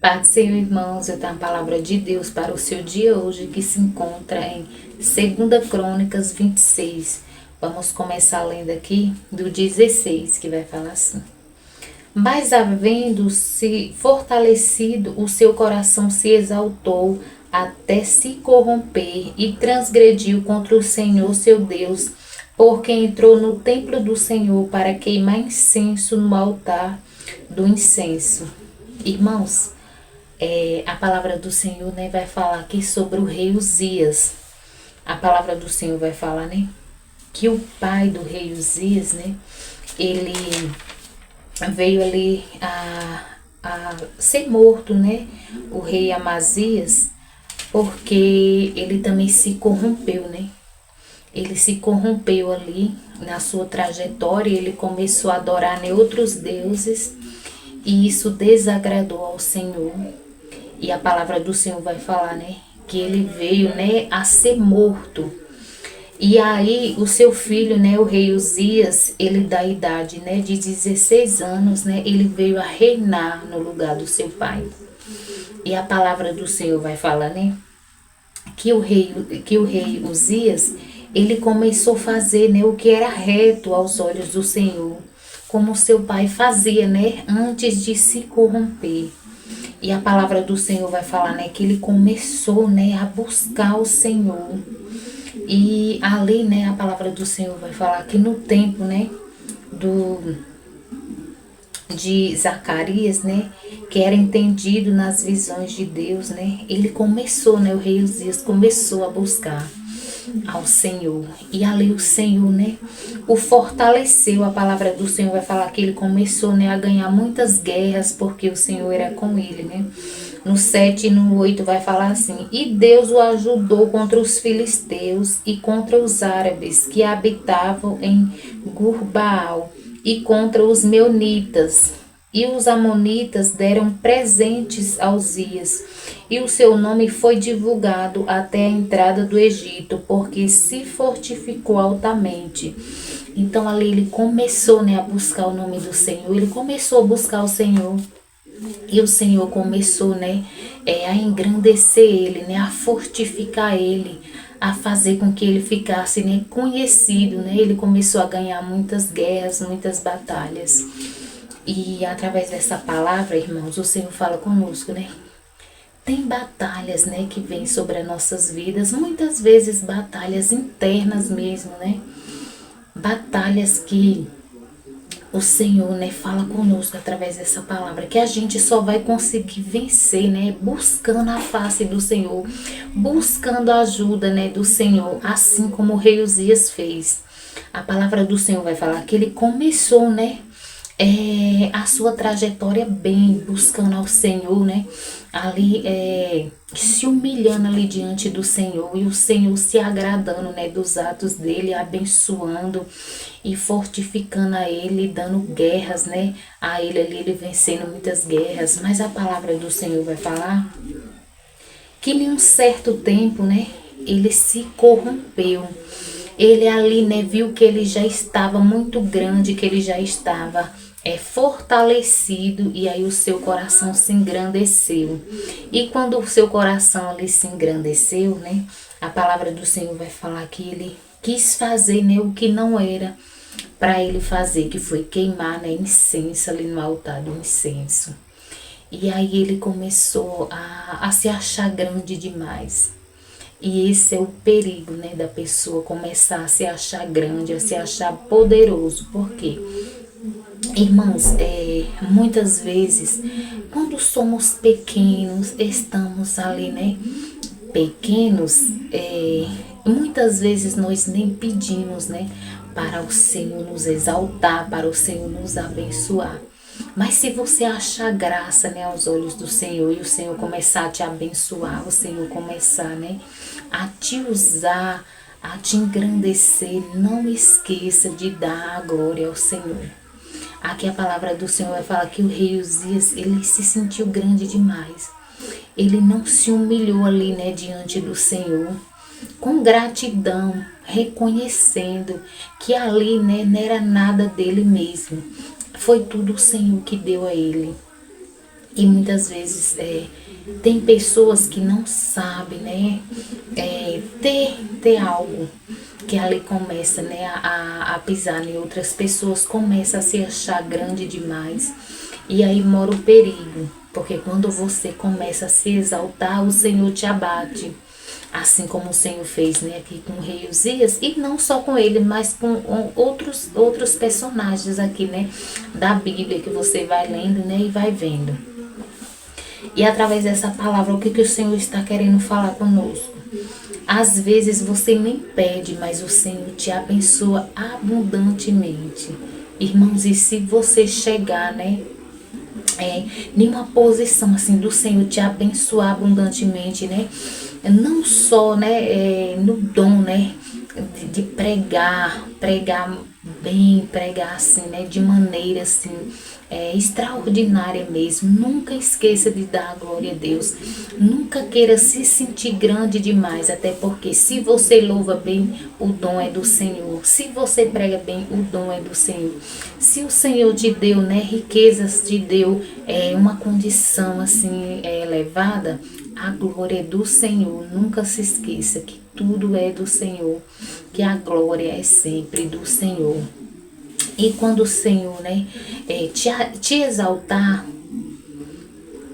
Pai do Senhor, irmãos, eu tenho a palavra de Deus para o seu dia hoje, que se encontra em 2 Crônicas 26. Vamos começar lendo aqui do 16, que vai falar assim. Mas havendo-se fortalecido, o seu coração se exaltou até se corromper e transgrediu contra o Senhor seu Deus, porque entrou no templo do Senhor para queimar incenso no altar do incenso. Irmãos, a palavra do Senhor, né, vai falar aqui sobre o rei Uzias. A palavra do Senhor vai falar, né, que o pai do rei Uzias, né, ele veio ali a ser morto, né, o rei Amazias, porque ele também se corrompeu, né. Ele se corrompeu ali na sua trajetória, ele começou a adorar, né, outros deuses, e isso desagradou ao Senhor. E a palavra do Senhor vai falar, né, que ele veio, né, a ser morto. E aí o seu filho, né, o rei Uzias, ele da idade, né, de 16 anos, né, ele veio a reinar no lugar do seu pai. E a palavra do Senhor vai falar, né, que o rei Uzias, ele começou a fazer, né, o que era reto aos olhos do Senhor, como seu pai fazia, né, antes de se corromper. E a palavra do Senhor vai falar, né, que ele começou, né, a buscar o Senhor. E ali, né, a palavra do Senhor vai falar que no tempo, né, de Zacarias, né, que era entendido nas visões de Deus, né, ele começou, né, o rei Uzias começou a buscar ao Senhor. E ali o Senhor, né, o fortaleceu. A palavra do Senhor vai falar que ele começou, né, a ganhar muitas guerras, porque o Senhor era com ele, né. No 7 e no 8 vai falar assim: e Deus o ajudou contra os filisteus e contra os árabes que habitavam em Gurbaal e contra os meunitas. E os amonitas deram presentes a Uzias, e o seu nome foi divulgado até a entrada do Egito, porque se fortificou altamente. Então ali ele começou, né, a buscar o nome do Senhor, ele começou a buscar o Senhor. E o Senhor começou, né, a engrandecer ele, né, a fortificar ele, a fazer com que ele ficasse, né, conhecido, né. Ele começou a ganhar muitas guerras, muitas batalhas. E através dessa palavra, irmãos, o Senhor fala conosco, né. Tem batalhas, né, que vêm sobre as nossas vidas, muitas vezes batalhas internas mesmo, né. Batalhas que o Senhor, né, fala conosco através dessa palavra, que a gente só vai conseguir vencer, né, buscando a face do Senhor, buscando a ajuda, né, do Senhor, assim como o rei Uzias fez. A palavra do Senhor vai falar que ele começou, né, a sua trajetória bem, buscando ao Senhor, né, ali se humilhando ali diante do Senhor, e o Senhor se agradando, né, dos atos dele, abençoando e fortificando a ele, dando guerras, né, a ele ali, ele vencendo muitas guerras. Mas a palavra do Senhor vai falar que em um certo tempo, né, ele se corrompeu. Ele ali, né, viu que ele já estava muito grande, que ele já estava fortalecido, e aí o seu coração se engrandeceu. E quando o seu coração ali se engrandeceu, né, a palavra do Senhor vai falar que ele quis fazer, né, o que não era para ele fazer, que foi queimar, né, incenso ali no altar do incenso. E aí ele começou a se achar grande demais. E esse é o perigo, né, da pessoa começar a se achar grande, a se achar poderoso. Por quê? Irmãos, muitas vezes, quando somos pequenos, estamos ali, né, pequenos, muitas vezes nós nem pedimos, né, para o Senhor nos exaltar, para o Senhor nos abençoar. Mas se você achar graça, né, aos olhos do Senhor, e o Senhor começar a te abençoar, o Senhor começar, né, a te usar, a te engrandecer, não esqueça de dar a glória ao Senhor. Aqui a palavra do Senhor vai falar que o rei Uzias, ele se sentiu grande demais. Ele não se humilhou ali, né, diante do Senhor, com gratidão, reconhecendo que ali, né, não era nada dele mesmo. Foi tudo o Senhor que deu a ele. E muitas vezes tem pessoas que não sabem, né, ter algo que ali começa, né, a pisar em outras pessoas, começa a se achar grande demais. E aí mora o perigo, porque quando você começa a se exaltar, o Senhor te abate. Assim como o Senhor fez, né, aqui com o rei Uzias, e não só com ele, mas com outros personagens aqui, né, da Bíblia, que você vai lendo, né, e vai vendo. E através dessa palavra, o que, que o Senhor está querendo falar conosco? Às vezes você nem pede, mas o Senhor te abençoa abundantemente. Irmãos, e se você chegar, né, em uma posição assim do Senhor te abençoar abundantemente, né? Não só, né, no dom, né, de pregar bem, pregar assim, né, de maneira assim, extraordinária mesmo. Nunca esqueça de dar a glória a Deus. Nunca queira se sentir grande demais, até porque se você louva bem, o dom é do Senhor. Se você prega bem, o dom é do Senhor. Se o Senhor te deu, né, riquezas, te deu uma condição assim elevada, a glória é do Senhor. Nunca se esqueça que tudo é do Senhor, que a glória é sempre do Senhor. E quando o Senhor, né, te exaltar,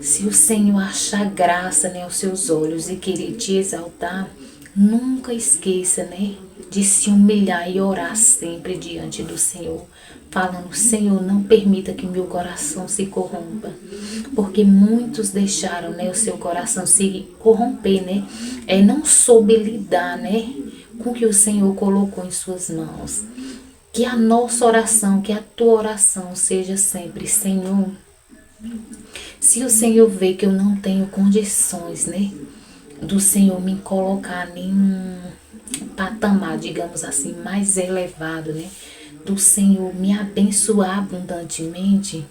se o Senhor achar graça, né, aos seus olhos e querer te exaltar, nunca esqueça, né, de se humilhar e orar sempre diante do Senhor, falando: Senhor, não permita que meu coração se corrompa, porque muitos deixaram, né, o seu coração se corromper, né, não soube lidar, né, com o que o Senhor colocou em suas mãos. Que a nossa oração, que a tua oração seja sempre: Senhor, se o Senhor vê que eu não tenho condições, né, do Senhor me colocar em um patamar, digamos assim, mais elevado, né, do Senhor me abençoar abundantemente,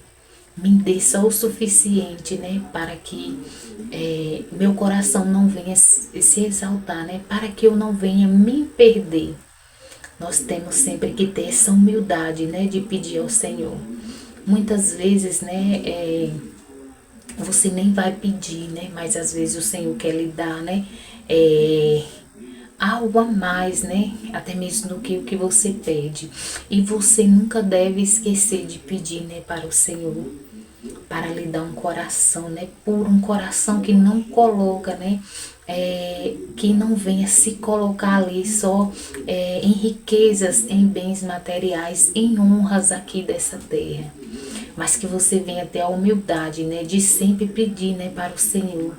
me dê só o suficiente, né, para que meu coração não venha se exaltar, né, para que eu não venha me perder. Nós temos sempre que ter essa humildade, né, de pedir ao Senhor. Muitas vezes, né, você nem vai pedir, né, mas às vezes o Senhor quer lhe dar, né, algo a mais, né, até mesmo do que o que você pede. E você nunca deve esquecer de pedir, né, para o Senhor, para lhe dar um coração, né, puro, um coração que não coloca, né, que não venha se colocar ali só em riquezas, em bens materiais, em honras aqui dessa terra, mas que você venha ter a humildade, né, de sempre pedir, né, para o Senhor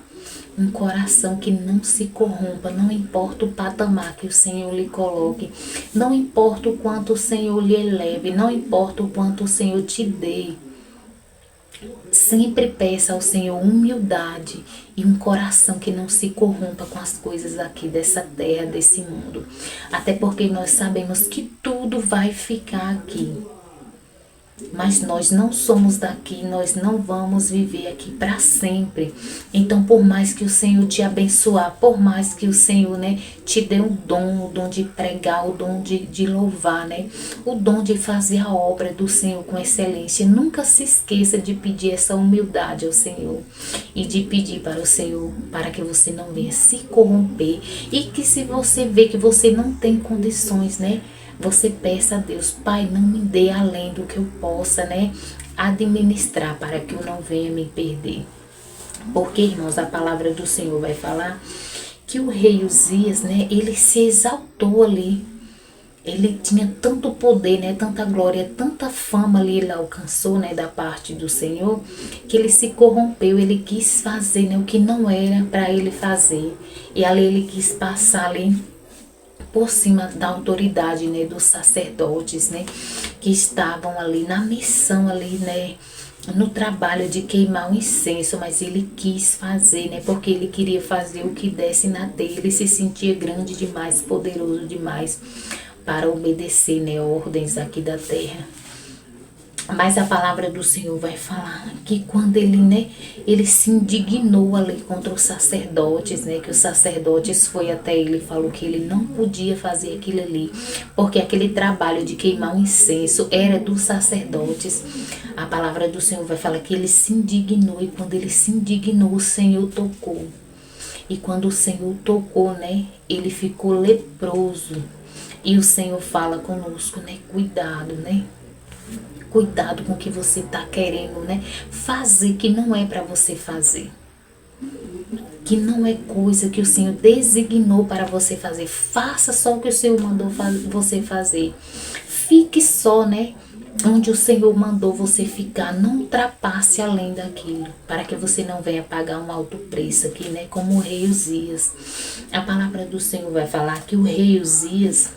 um coração que não se corrompa. Não importa o patamar que o Senhor lhe coloque, não importa o quanto o Senhor lhe eleve, não importa o quanto o Senhor te dê. Sempre peça ao Senhor humildade e um coração que não se corrompa com as coisas aqui dessa terra, desse mundo. Até porque nós sabemos que tudo vai ficar aqui. Mas nós não somos daqui, nós não vamos viver aqui para sempre. Então, por mais que o Senhor te abençoar, por mais que o Senhor, né, te dê o dom de pregar, o dom de louvar, né, o dom de fazer a obra do Senhor com excelência, nunca se esqueça de pedir essa humildade ao Senhor e de pedir para o Senhor, para que você não venha se corromper, e que se você vê que você não tem condições, né, você peça a Deus: Pai, não me dê além do que eu possa, né, administrar, para que eu não venha me perder. Porque, irmãos, a palavra do Senhor vai falar que o rei Uzias, né, ele se exaltou ali. Ele tinha tanto poder, né, tanta glória, tanta fama ali ele alcançou, né, da parte do Senhor, que ele se corrompeu. Ele quis fazer, né, o que não era para ele fazer. E ali ele quis passar ali por cima da autoridade, né, dos sacerdotes, né, que estavam ali na missão ali, né, no trabalho de queimar o incenso. Mas ele quis fazer, né, porque ele queria fazer o que desse na telha. Ele se sentia grande demais, poderoso demais para obedecer, né, ordens aqui da terra. Mas a palavra do Senhor vai falar que quando ele, né, ele se indignou ali contra os sacerdotes, né, que os sacerdotes foi até ele e falou que ele não podia fazer aquilo ali, porque aquele trabalho de queimar o incenso era dos sacerdotes. A palavra do Senhor vai falar que ele se indignou, e quando ele se indignou, o Senhor tocou. E quando o Senhor tocou, né, ele ficou leproso. E o Senhor fala conosco, né, cuidado, né? Cuidado com o que você está querendo, né? Fazer que não é para você fazer. Que não é coisa que o Senhor designou para você fazer. Faça só o que o Senhor mandou você fazer. Fique só, né? Onde o Senhor mandou você ficar. Não ultrapasse além daquilo. Para que você não venha pagar um alto preço aqui, né? Como o rei Uzias. A palavra do Senhor vai falar que o rei Uzias,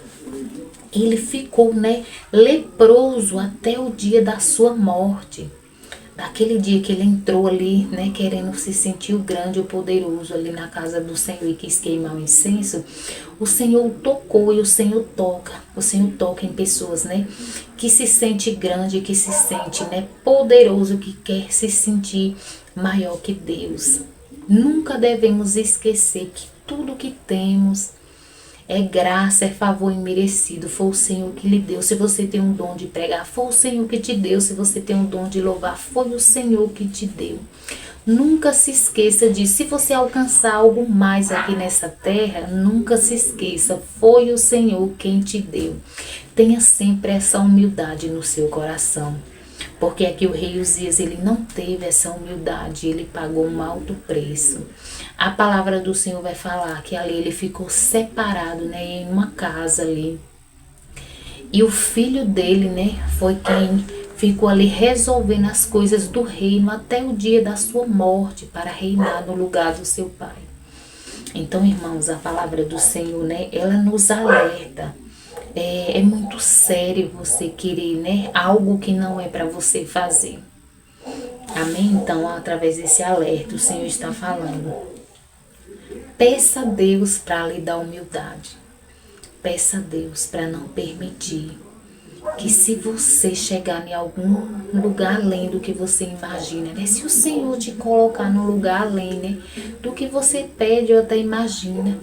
ele ficou, né, leproso até o dia da sua morte. Daquele dia que ele entrou ali, né, querendo se sentir o grande, o poderoso ali na casa do Senhor e quis queimar o incenso, o Senhor tocou e o Senhor toca. O Senhor toca em pessoas, né, que se sente grande, que se sente, né, poderoso, que quer se sentir maior que Deus. Nunca devemos esquecer que tudo que temos é graça, é favor imerecido. Foi o Senhor que lhe deu. Se você tem um dom de pregar, foi o Senhor que te deu. Se você tem um dom de louvar, foi o Senhor que te deu. Nunca se esqueça disso. Se você alcançar algo mais aqui nessa terra, nunca se esqueça. Foi o Senhor quem te deu. Tenha sempre essa humildade no seu coração. Porque aqui o rei Uzias, ele não teve essa humildade, ele pagou um alto preço. A palavra do Senhor vai falar que ali ele ficou separado, né, em uma casa ali. E o filho dele, né, foi quem ficou ali resolvendo as coisas do reino até o dia da sua morte, para reinar no lugar do seu pai. Então, irmãos, a palavra do Senhor, né, ela nos alerta. É muito sério você querer, né, algo que não é para você fazer. Amém? Então, através desse alerta, o Senhor está falando. Peça a Deus para lhe dar humildade. Peça a Deus para não permitir que, se você chegar em algum lugar além do que você imagina, né? Se o Senhor te colocar no lugar além, né, do que você pede ou até imagina,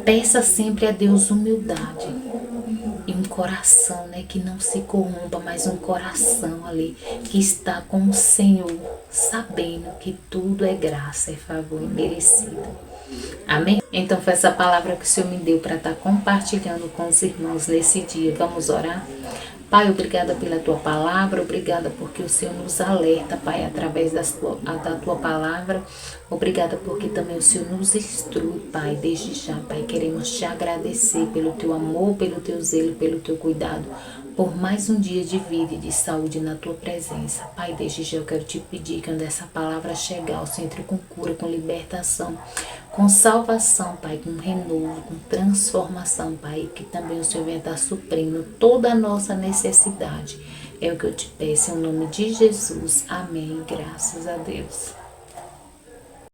peça sempre a Deus humildade. E um coração, né, que não se corrompa, mas um coração ali que está com o Senhor, sabendo que tudo é graça, é favor merecido. Amém? Então foi essa palavra que o Senhor me deu para estar compartilhando com os irmãos nesse dia. Vamos orar? Pai, obrigada pela Tua palavra, obrigada porque o Senhor nos alerta, Pai, através da Tua palavra. Obrigada porque também o Senhor nos instrui, Pai, desde já, Pai. Queremos Te agradecer pelo Teu amor, pelo Teu zelo, pelo Teu cuidado, por mais um dia de vida e de saúde na Tua presença. Pai, desde já eu quero Te pedir que quando essa palavra chegar, o Senhor entre com cura, com libertação, com salvação, Pai, com renovo, com transformação, Pai, que também o Senhor venha estar suprindo toda a nossa necessidade. É o que eu te peço em nome de Jesus. Amém. Graças a Deus.